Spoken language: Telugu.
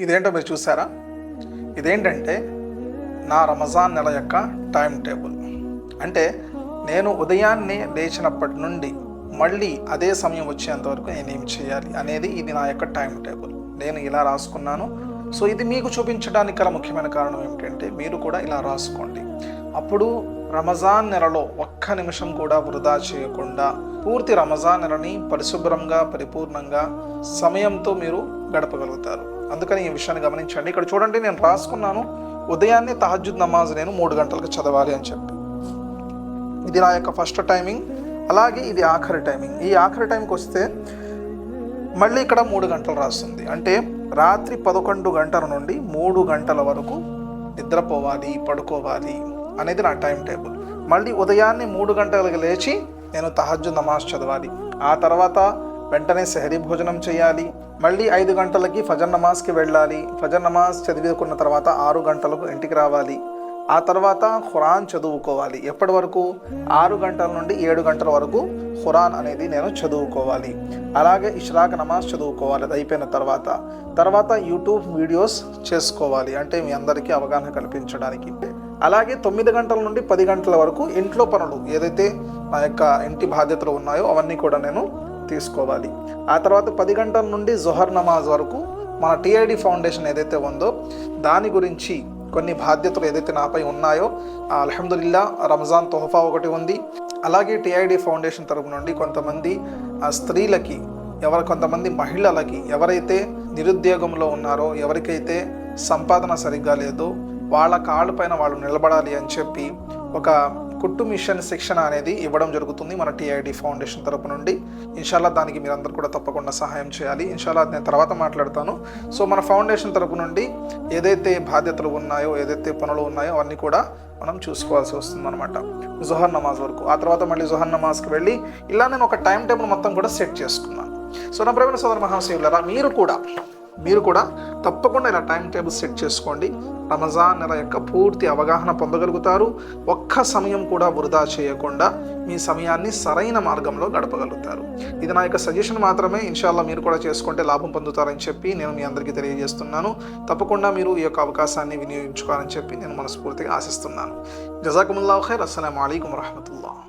ఇదేంటో మీరు చూసారా? ఇదేంటంటే నా రమజాన్ నెల యొక్క టైం టేబుల్. అంటే నేను ఉదయాన్నే లేచినప్పటి నుండి మళ్ళీ అదే సమయం వచ్చేంతవరకు నేనేమి చేయాలి అనేది ఇది నా యొక్క టైం టేబుల్. నేను ఇలా రాసుకున్నాను. సో ఇది మీకు చూపించడానికి గల ముఖ్యమైన కారణం ఏమిటంటే మీరు కూడా ఇలా రాసుకోండి. అప్పుడు రమజాన్ నెలలో ఒక్క నిమిషం కూడా వృధా చేయకుండా పూర్తి రమజాన్ నెలని పరిశుభ్రంగా పరిపూర్ణంగా సమయంతో మీరు గడపగలుగుతారు. అందుకని ఈ విషయాన్ని గమనించండి. ఇక్కడ చూడండి, నేను రాసుకున్నాను ఉదయాన్నే తహజ్జుద్ నమాజ్ నేను 3 గంటలకు చదవాలి అని చెప్పి. ఇది నా యొక్క ఫస్ట్ టైమింగ్. అలాగే ఇది ఆఖరి టైమింగ్. ఈ ఆఖరి టైంకి వస్తే మళ్ళీ ఇక్కడ 3 గంటలు రాస్తుంది. అంటే రాత్రి 11 గంటల నుండి 3 గంటల వరకు నిద్రపోవాలి, పడుకోవాలి అనేది నా టైం టేబుల్. మళ్ళీ ఉదయాన్నే 3 గంటలకు లేచి నేను తహజ్జుద్ నమాజ్ చదవాలి. ఆ తర్వాత వెంటనే సెహరీ భోజనం చేయాలి. మళ్ళీ 5 గంటలకి ఫజర్ నమాజ్కి వెళ్ళాలి. ఫజర్ నమాజ్ చదివుకున్న తర్వాత 6 గంటలకు ఇంటికి రావాలి. ఆ తర్వాత ఖురాన్ చదువుకోవాలి. ఎప్పటి వరకు? 6 గంటల నుండి 7 గంటల వరకు ఖురాన్ అనేది నేను చదువుకోవాలి. అలాగే ఇష్రాక్ నమాజ్ చదువుకోవాలి. అది అయిపోయిన తర్వాత యూట్యూబ్ వీడియోస్ చేసుకోవాలి, అంటే మీ అందరికీ అవగాహన కల్పించడానికి. అలాగే 9 గంటల నుండి 10 గంటల వరకు ఇంట్లో పనులు ఏదైతే నా యొక్క ఇంటి బాధ్యతలు ఉన్నాయో అవన్నీ కూడా నేను తీసుకోవాలి. ఆ తర్వాత 10 గంటల నుండి జొహర్ నమాజ్ వరకు మన టిఐడి ఫౌండేషన్ ఏదైతే ఉందో దాని గురించి కొన్ని బాధ్యతలు ఏదైతే నాపై ఉన్నాయో, అల్హమ్దులిల్లా రంజాన్ తోహఫా ఒకటి ఉంది. అలాగే టిఐడి ఫౌండేషన్ తరపు నుండి కొంతమంది స్త్రీలకి, కొంతమంది మహిళలకి, ఎవరైతే నిరుద్యోగంలో ఉన్నారో, ఎవరికైతే సంపాదన సరిగ్గా లేదో వాళ్ళ కాళ్ళపైన వాళ్ళు నిలబడాలి అని చెప్పి ఒక కుట్టు మిషన్ శిక్షణ అనేది ఇవ్వడం జరుగుతుంది మన టిఐడి ఫౌండేషన్ తరపు నుండి. ఇన్షాల్లా దానికి మీరందరూ కూడా తప్పకుండా సహాయం చేయాలి. ఇన్షాల్లా నేను తర్వాత మాట్లాడతాను. సో మన ఫౌండేషన్ తరపు నుండి ఏదైతే బాధ్యతలు ఉన్నాయో, ఏదైతే పనులు ఉన్నాయో అవన్నీ కూడా మనం చూసుకోవాల్సి వస్తుంది అనమాట జొహర్ నమాజ్ వరకు. ఆ తర్వాత మళ్ళీ జొహర్ నమాజ్కి వెళ్ళి ఇలా నేను ఒక టైం టేబుల్ మొత్తం కూడా సెట్ చేసుకున్నాను. సో నా ప్రియమైన సోదర మహాశయులారా, మీరు కూడా తప్పకుండా ఇలా టైం టేబుల్ సెట్ చేసుకోండి. రమజాన్ నెల యొక్క పూర్తి అవగాహన పొందగలుగుతారు. ఒక్క సమయం కూడా వృధా చేయకుండా మీ సమయాన్ని సరైన మార్గంలో గడపగలుగుతారు. ఇది నా యొక్క సజెషన్ మాత్రమే. ఇన్షాల్లా మీరు కూడా చేసుకుంటే లాభం పొందుతారని చెప్పి నేను మీ అందరికీ తెలియజేస్తున్నాను. తప్పకుండా మీరు ఈ యొక్క అవకాశాన్ని వినియోగించుకోవాలని చెప్పి నేను మనస్ఫూర్తిగా ఆశిస్తున్నాను. జజాకుముల్లాహు ఖైర్. అస్సలాము అలైకుం వరహమతుల్లాహ్.